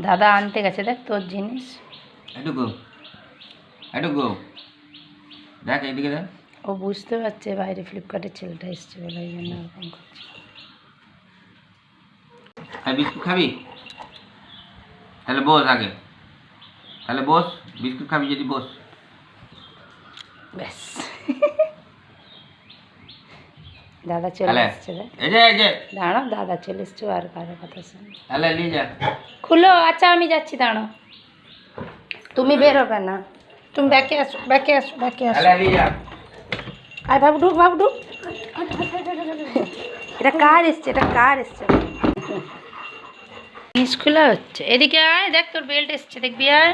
দাদা আনতে গেছে, দেখ তোর জিনিস। এটুকু দেখ, এইদিকে দেখ। ও বুঝতে পারছে বাইরে ফ্লিপকার্টের ছেলেটা এসছে বলে, ওই জন্য ওরকম করছে। বিস্কুট খাবি? তাহলে বস আগে, তাহলে বস। বিস্কুট খাবি যদি বস। ব্যাস দাদা চলে এসছে, দাঁড়াও, দাদা চলে এসছে, আর কারো কথা শুনে খুলো। আচ্ছা আমি যাচ্ছি, দাঁড়াও, তুমি বেরোবে না, তুমি ব্যাকে আসো, ব্যাকে আসো, ব্যাকে আসো। আয় বাবু ঢুক, বাবু ঢুক। এটা কার এসছে, এটা কার এসছে? জিনিস খোলা হচ্ছে, এদিকে আয়, দেখ তোর বেল্ট এসছে, দেখবি আয়।